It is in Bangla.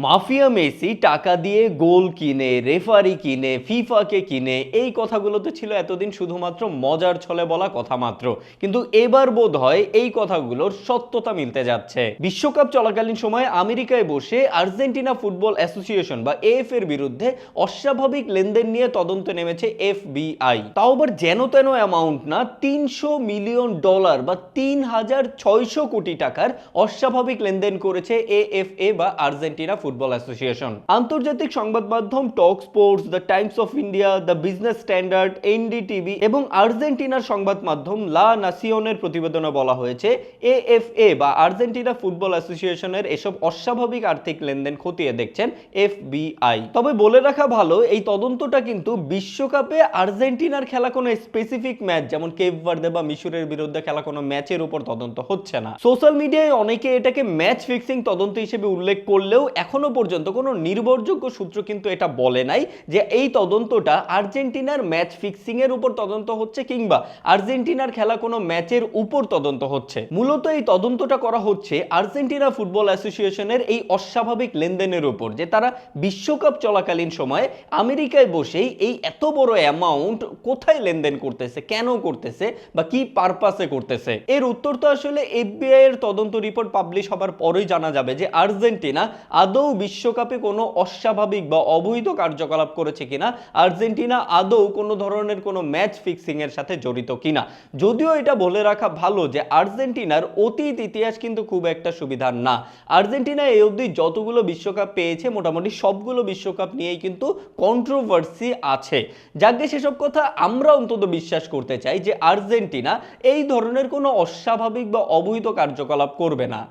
মাফিয়া মেসি টাকা দিয়ে গোল কিনে, রেফারি কিনে, ফিফাকে কিনে, এই কথাগুলো তো ছিল এতদিন শুধুমাত্র মজার ছলে বলা কথা মাত্র। কিন্তু এবার বোধ হয় এই কথাগুলোর সত্যতা মিলতে যাচ্ছে। বিশ্বকাপ চলাকালীন সময়ে আমেরিকায় বসে আর্জেন্টিনা ফুটবল অ্যাসোসিয়েশন বা এএফ এর বিরুদ্ধে অস্বাভাবিক লেনদেন নিয়ে তদন্তে নেমেছে এফবিআই। তাও আবার যেন তেন অ্যামাউন্ট না, $300 মিলিয়ন বা 3,600 কোটি টাকার অস্বাভাবিক লেনদেন করেছে এএফএ বা আর্জেন্টিনা ফুটবল অ্যাসোসিয়েশন। আন্তর্জাতিক সংবাদ মাধ্যম টক sports, the Times of India, the Business Standard, NDTV এবং আর্জেন্টিনার সংবাদ মাধ্যম লা নাসিওনের প্রতিবেদনে বলা হয়েছে এএফএ বা আর্জেন্টিনা ফুটবল অ্যাসোসিয়েশনের এসব অস্বাভাবিক আর্থিক লেনদেন খতিয়ে দেখছেন এফবিআই। তবে বলে রাখা ভালো, এই তদন্তটা কিন্তু বিশ্বকাপে আর্জেন্টিনার খেলা কোনো স্পেসিফিক ম্যাচ যেমন কেপ ভার্দে বা মিশরের বিরুদ্ধে খেলা কোনো ম্যাচের উপর তদন্ত হচ্ছে না। সোশ্যাল মিডিয়ায় অনেকে এটাকে ম্যাচ ফিক্সিং তদন্ত হিসেবে উল্লেখ করলেও এখনো পর্যন্ত কোনো নির্ভরযোগ্য সূত্র কিন্তু এটা বলে নাই যে এই তদন্তটা আর্জেন্টিনার ম্যাচ ফিক্সিং এর উপর তদন্ত হচ্ছে কিংবা আর্জেন্টিনার খেলা কোনো ম্যাচের উপর তদন্ত হচ্ছে। মূলত এই তদন্তটা করা হচ্ছে আর্জেন্টিনা ফুটবল অ্যাসোসিয়েশনের এই অস্বাভাবিক লেনদেনের উপর, যে তারা বিশ্বকাপ চলাকালীন সময়ে আমেরিকায় বসেই এই এত বড় অ্যামাউন্ট কোথায় লেনদেন করতেছে, কেন করতেছে বা কি পারপাসে করতেছে। এর উত্তর তো আসলে এফবিআই এর তদন্ত রিপোর্ট পাবলিশ হবার পরেই জানা যাবে যে আর্জেন্টিনা আদৌ বিশ্বকাপে কোনো অস্বাভাবিক বা অবৈধ কার্যকলাপ করেছে কিনা, আর্জেন্টিনা আদৌ কোনো ধরনের কোনো ম্যাচ ফিক্সিং এর সাথে জড়িত কিনা। যদিও এটা বলে রাখা ভালো যে আর্জেন্টিনার অতীত ইতিহাস কিন্তু খুব একটা সুবিধার না। আর্জেন্টিনা এই অবধি যতগুলো বিশ্বকাপ পেয়েছে মোটামুটি সবগুলো বিশ্বকাপ নিয়েই কিন্তু কন্ট্রোভার্সি আছে। যাকে সেসব কথা আমরা অন্তত বিশ্বাস করতে চাই যে আর্জেন্টিনা এই ধরনের কোনো অস্বাভাবিক বা অবৈধ কার্যকলাপ করবে না।